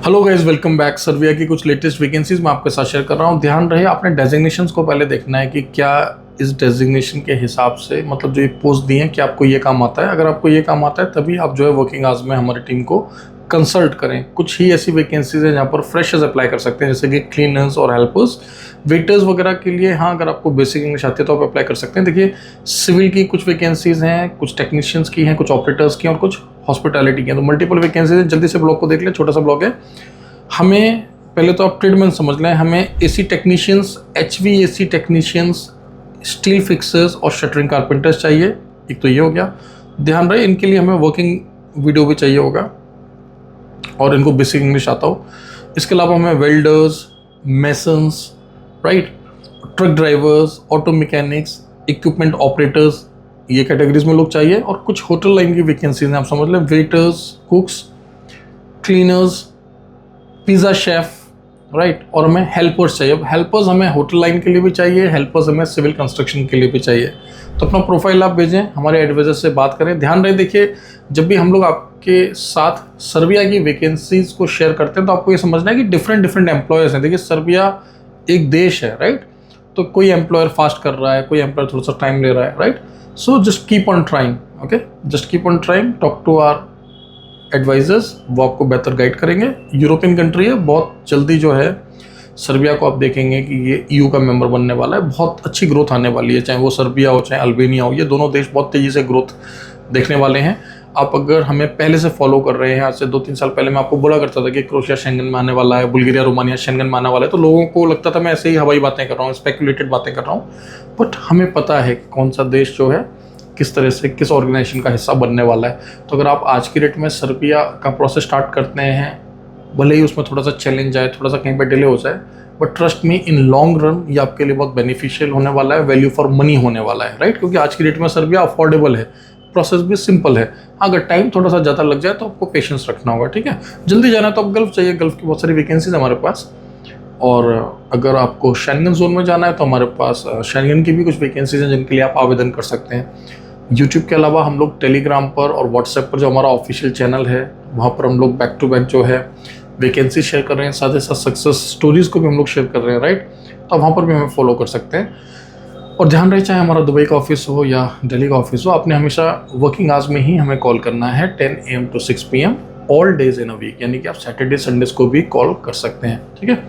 Hello guys, welcome back. Serbia की कुछ latest vacancies मैं आपके साथ शेयर कर रहा हूँ। ध्यान रहे, आपने डेजिग्नेशंस को पहले देखना है कि क्या इस डेजिग्नेशन के हिसाब से, मतलब जो ये पोस्ट दी है, कि आपको ये काम आता है। अगर आपको ये काम आता है तभी आप जो है वर्किंग आवर्स में हमारी टीम को कंसल्ट करें। कुछ ही ऐसी वैकेंसीज है जहाँ पर फ्रेशर्स अप्लाई कर सकते हैं, जैसे कि क्लीनर्स और हेल्पर्स, वेटर्स वगैरह के लिए। हाँ, अगर आपको बेसिक इंग्लिश आती है तो आप अप्लाई कर सकते हैं। देखिए, सिविल की कुछ वैकेंसीज हैं, कुछ टेक्नीशियंस की हैं, कुछ ऑपरेटर्स की हैं और कुछ हॉस्पिटैलिटी की हैं। तो मल्टीपल वैकेंसीज हैं। जल्दी से ब्लॉग को देख लें, छोटा सा ब्लॉग है। हमें पहले तो आप ट्रेडमैन समझ लें। हमें AC technicians, HVAC technicians, steel fixers और शटरिंग कारपेंटर्स चाहिए। एक तो ये हो गया। ध्यान रहे, इनके लिए हमें वर्किंग वीडियो भी चाहिए होगा और इनको बेसिक इंग्लिश आता हो। इसके अलावा हमें welders, masons, right, truck drivers, auto mechanics, equipment operators, ये कैटेगरीज में लोग चाहिए। और कुछ होटल लाइन की वैकेंसीज हैं, आप समझ लें। Waiters, कुक्स, cleaners, pizza chef, right. और हमें हेल्पर्स चाहिए। अब हेल्पर्स हमें होटल लाइन के लिए भी चाहिए, हेल्पर्स हमें सिविल कंस्ट्रक्शन के लिए भी चाहिए। तो अपना प्रोफाइल आप भेजें, हमारे एडवाइजर से बात करें। ध्यान रहे, देखिए, जब भी हम लोग आपके साथ सर्विया की वैकेंसीज को शेयर करते हैं तो आपको ये समझना है कि डिफरेंट एम्प्लॉयर्स हैं। देखिए, सर्विया एक देश है, राइट। तो कोई एम्प्लॉयर फास्ट कर रहा है, कोई एम्प्लॉयर थोड़ा सा टाइम ले रहा है, right. So just keep on trying, okay, just keep on trying. Talk to our advisers, वो आपको बेहतर गाइड करेंगे। यूरोपियन कंट्री है, बहुत जल्दी जो है सर्बिया को आप देखेंगे कि ये EU का मेंबर बनने वाला है। बहुत अच्छी ग्रोथ आने वाली है, चाहे वो सर्बिया हो चाहे अल्बानिया हो। ये दोनों देश बहुत तेज़ी से ग्रोथ देखने वाले हैं। आप अगर हमें पहले से फॉलो कर रहे हैं, आज से 2-3 साल पहले मैं आपको बोला करता था कि क्रोएशिया शेंगन में आने वाला है, बुल्गारिया रोमानिया शेंगन में आने वाला है, तो लोगों को लगता था मैं ऐसे ही हवाई बातें कर रहा हूँ, स्पेकुलेटेड बातें कर रहा हूँ। बट हमें पता है कि कौन सा देश जो है किस तरह से किस ऑर्गेनाइजेशन का हिस्सा बनने वाला है। तो अगर आप आज की डेट में सर्बिया का प्रोसेस स्टार्ट करते हैं, भले ही उसमें थोड़ा सा चैलेंज आए, थोड़ा सा कहीं पर डिले हो जाए, but trust me, in long run ये आपके लिए बहुत बेनिफिशियल होने वाला है, वैल्यू फॉर मनी होने वाला है, राइट। क्योंकि आज की डेट में सर्बिया अफोर्डेबल है, प्रोसेस भी सिंपल है। हाँ, अगर टाइम थोड़ा सा ज़्यादा लग जाए तो आपको पेशेंस रखना होगा, ठीक है। जल्दी जाना है तो आप गल्फ चाहिए, गल्फ की बहुत सारी वैकेंसीज हमारे पास। और अगर आपको शेंगन जोन में जाना है तो हमारे पास शेंगन की भी कुछ वैकेंसीज हैं जिनके लिए आप आवेदन कर सकते हैं। यूट्यूब के अलावा हम लोग टेलीग्राम पर और व्हाट्सएप पर, जो हमारा ऑफिशियल चैनल है, वहाँ पर हम लोग बैक टू बैक जो है वैकेंसी शेयर कर रहे हैं। साथ ही साथ सक्सेस स्टोरीज़ को भी हम लोग शेयर कर रहे हैं, राइट। तो वहाँ पर भी हमें फॉलो कर सकते हैं। और ध्यान रहे, चाहे हमारा दुबई का ऑफिस हो या दिल्ली का ऑफिस हो, आपने हमेशा वर्किंग आवर्स में ही हमें कॉल करना है, 10 AM to 6 PM all days in a week. यानी कि आप सैटरडे संडेज को भी कॉल कर सकते हैं, ठीक है।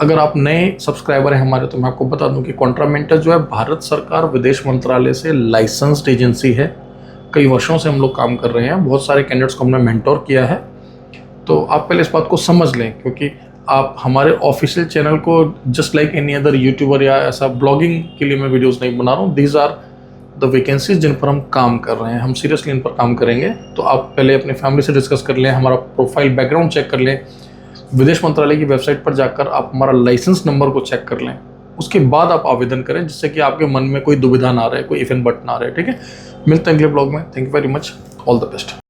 अगर आप नए सब्सक्राइबर हैं हमारे, तो मैं आपको बता दूं कि कॉन्ट्रामेंटल जो है भारत सरकार विदेश मंत्रालय से लाइसेंस्ड एजेंसी है। कई वर्षों से हम लोग काम कर रहे हैं, बहुत सारे कैंडिडेट्स को हमने मेंटोर किया है। तो आप पहले इस बात को समझ लें, क्योंकि आप हमारे ऑफिशियल चैनल को just like any other YouTuber या ऐसा ब्लॉगिंग के लिए मैं वीडियोस नहीं बना रहा हूँ। दीज आर द वैकेंसीज जिन पर हम काम कर रहे हैं, हम सीरियसली इन पर काम करेंगे। तो आप पहले अपनी फैमिली से डिस्कस कर लें, हमारा प्रोफाइल बैकग्राउंड चेक कर लें, विदेश मंत्रालय की वेबसाइट पर जाकर आप हमारा लाइसेंस नंबर को चेक कर लें, उसके बाद आप आवेदन करें, जिससे कि आपके मन में कोई दुविधा ना रहे, कोई इफ एंड बट ना रहे, ठीक है। मिलते हैं अगले ब्लॉग में। Thank you very much, all the best.